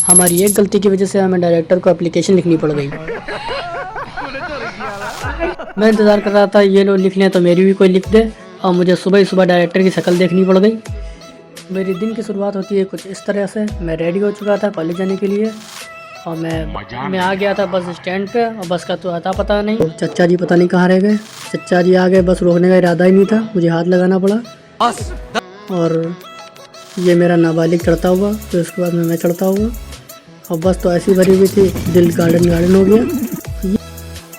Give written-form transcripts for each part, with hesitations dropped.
हमारी एक गलती की वजह से हमें डायरेक्टर को एप्लीकेशन लिखनी पड़ गई। मैं इंतज़ार कर रहा था ये लोग लिख लें तो मेरी भी कोई लिख दे, और मुझे सुबह ही सुबह डायरेक्टर की शक्ल देखनी पड़ गई। मेरी दिन की शुरुआत होती है कुछ इस तरह से। मैं रेडी हो चुका था कॉलेज जाने के लिए, और मैं आ गया था बस स्टैंड पे, और बस का तो अता पता नहीं। तो चचा जी पता नहीं कहाँ रह गए। चचा जी आ गए, बस रोकने का इरादा ही नहीं था, मुझे हाथ लगाना पड़ा। और ये मेरा नाबालिग चढ़ता हुआ, फिर उसके बाद में मैं चढ़ता हुआ, और बस तो ऐसी भरी हुई थी, दिल गार्डन हो गया।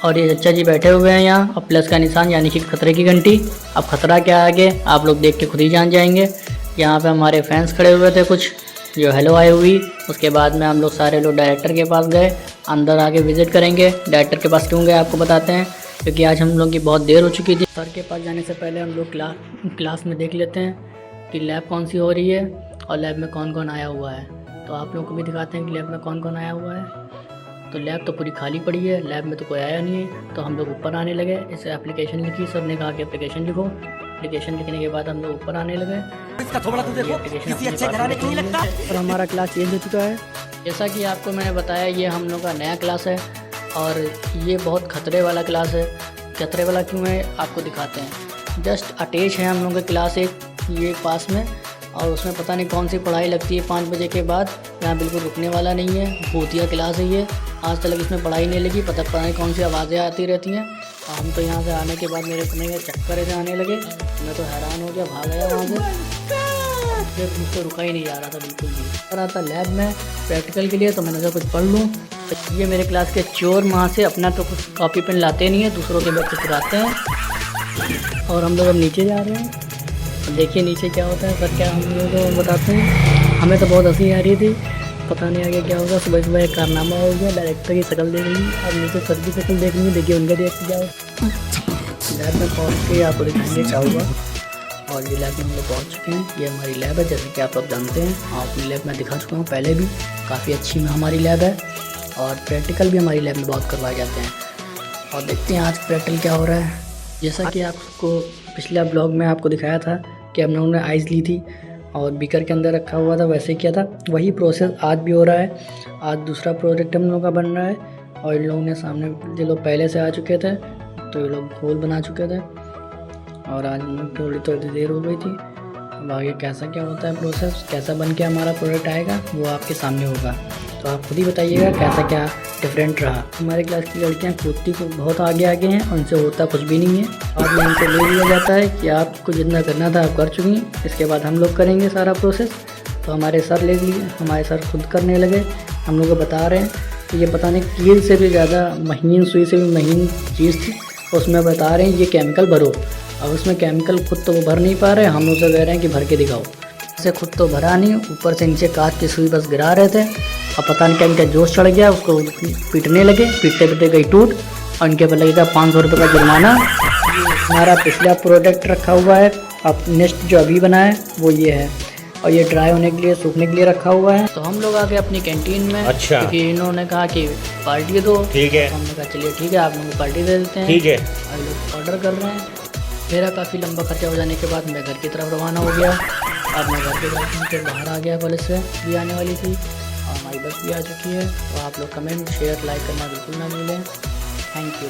और ये चचा जी बैठे हुए हैं यहाँ, और प्लस का निशान यानी कि खतरे की घंटी। अब खतरा क्या आगे आप लोग देख के खुद ही जान जाएंगे। यहाँ पे हमारे फैंस खड़े हुए थे कुछ, जो हेलो आई हुई। उसके बाद में हम लोग सारे लोग डायरेक्टर के पास गए, अंदर आके विज़िट करेंगे। डायरेक्टर के पास क्यों गए आपको बताते हैं, क्योंकि आज हम लोग की बहुत देर हो चुकी थी। सर के पास जाने से पहले हम लोग क्लास में देख लेते हैं कि लैब कौन सी हो रही है और लैब में कौन कौन आया हुआ है। तो आप लोग को भी दिखाते हैं कि लैब में कौन कौन आया हुआ है। तो लैब तो पूरी खाली पड़ी है, लैब में तो कोई आया नहीं है। तो हम लोग ऊपर आने लगे, इसे एप्लीकेशन लिखी, सर ने कहा कि एप्लीकेशन लिखो। एप्लीकेशन लिखने के बाद हम लोग ऊपर आने लगे। इसका थोड़ा तो देखो, किसी अच्छे घराने को नहीं लगता। और हमारा क्लास चेंज हो चुका है। जैसा कि आपको मैंने बताया, ये हम लोग का नया क्लास है, और ये बहुत खतरे वाला क्लास है। खतरे वाला क्यों है आपको दिखाते हैं। जस्ट अटैच है हम लोग का क्लास एक ये पास में, और उसमें पता नहीं कौन सी पढ़ाई लगती है 5 बजे के बाद। यहाँ बिल्कुल रुकने वाला नहीं है, भूतिया क्लास है ये। आज तक इसमें पढ़ाई नहीं लगी, पता नहीं कौन सी आवाज़ें आती रहती हैं। और हम तो यहाँ से आने के बाद मेरे इतने चक्कर ऐसे आने लगे, मैं तो हैरान हो गया, भाग गया वहाँ से। फिर मुझसे रुका ही नहीं जा रहा था बिल्कुल भी। और आता लैब में प्रैक्टिकल के लिए, तो मैंने सोचा कुछ पढ़ लूँ। तो ये मेरे क्लास के चोर वहाँ से अपना तो कुछ कॉपी पेन लाते नहीं है, दूसरों के बैग से चुराते हैं। और हम लोग अब नीचे जा रहे हैं, देखिए नीचे क्या होता है। सर क्या हम लोग को बताते हैं। हमें तो बहुत हंसी आ रही थी, पता नहीं आगे क्या होगा। सुबह सुबह एक कारनामा हो गया, डायरेक्टर की शक्ल देख ली, अब नीचे सर की शक्ल देखनी, देखिए उनका देख जाओ। लैब में पहुँच के आपको दिखाएंगे क्या हुआ। और ये लैब में हम लोग पहुँच चुके हैं। ये हमारी लैब है, जैसे कि आप लोग जानते हैं। और अपनी लैब में दिखा चुका हूँ पहले भी, काफ़ी अच्छी में हमारी लैब है। और प्रैक्टिकल भी हमारी लैब में बहुत करवाए जाते हैं। और देखते हैं आज प्रैक्टिकल क्या हो रहा है। जैसा कि आपको पिछला ब्लॉग में आपको दिखाया था कि हम लोगों ने आइस ली थी और बीकर के अंदर रखा हुआ था, वैसे किया था। वही प्रोसेस आज भी हो रहा है। आज दूसरा प्रोजेक्ट हम लोगों का बन रहा है, और इन लोगों ने सामने जो लोग पहले से आ चुके थे, तो ये लोग घोल बना चुके थे। और आज थोड़ी देर हो गई थी। अब आगे कैसा क्या होता है प्रोसेस, कैसा बन के हमारा प्रोडक्ट आएगा, वो आपके सामने होगा। तो आप खुद ही बताइएगा कैसा क्या डिफरेंट रहा। हमारे क्लास की लड़कियां कूदती को बहुत आगे हैं, उनसे होता कुछ भी नहीं है। आज में उनको ले लिया जाता है कि आपको जितना करना था आप कर चुकी हैं, इसके बाद हम लोग करेंगे सारा प्रोसेस। तो हमारे सर ले लिए, हमारे सर खुद करने लगे। हम लोग को बता रहे हैं कि ये पता नहीं कील से भी ज़्यादा महीन, सुई से भी महीन चीज़ थी, उसमें बता रहे हैं ये केमिकल भरो। अब उसमें केमिकल खुद तो वो भर नहीं पा रहे, हम उसे कह रहे हैं कि भर के दिखाओ। ऐसे खुद तो भरा नहीं, ऊपर से नीचे कांच की सुई बस गिरा रहे थे। अब पता नहीं क्या इनका जोश चढ़ गया, उसको पीटने लगे, पीटते पीटते गई टूट, और इनके पर लगेगा 500 रुपये का जुर्माना। हमारा पिछला प्रोडक्ट रखा हुआ है, अब नेक्स्ट जो अभी बना है वो ये है, और ये ड्राई होने के लिए, सूखने के लिए रखा हुआ है। तो हम लोग आ गए अपनी कैंटीन में। अच्छा। क्योंकि इन्होंने कहा कि पार्टी दो, ठीक है। तो हमने कहा चलिए ठीक है, आप लोगों को पार्टी दे देते हैं। ठीक है। हम लोग ऑर्डर कर रहे हैं। मेरा काफ़ी लंबा खर्चा हो जाने के बाद मैं घर की तरफ रवाना हो गया। अब मैं घर के बाहर आ गया, कॉलेज से भी आने वाली थी, और हमारी बस भी आ चुकी है। तो आप लोग कमेंट, शेयर, लाइक करना बिल्कुल ना भूलें। Thank you.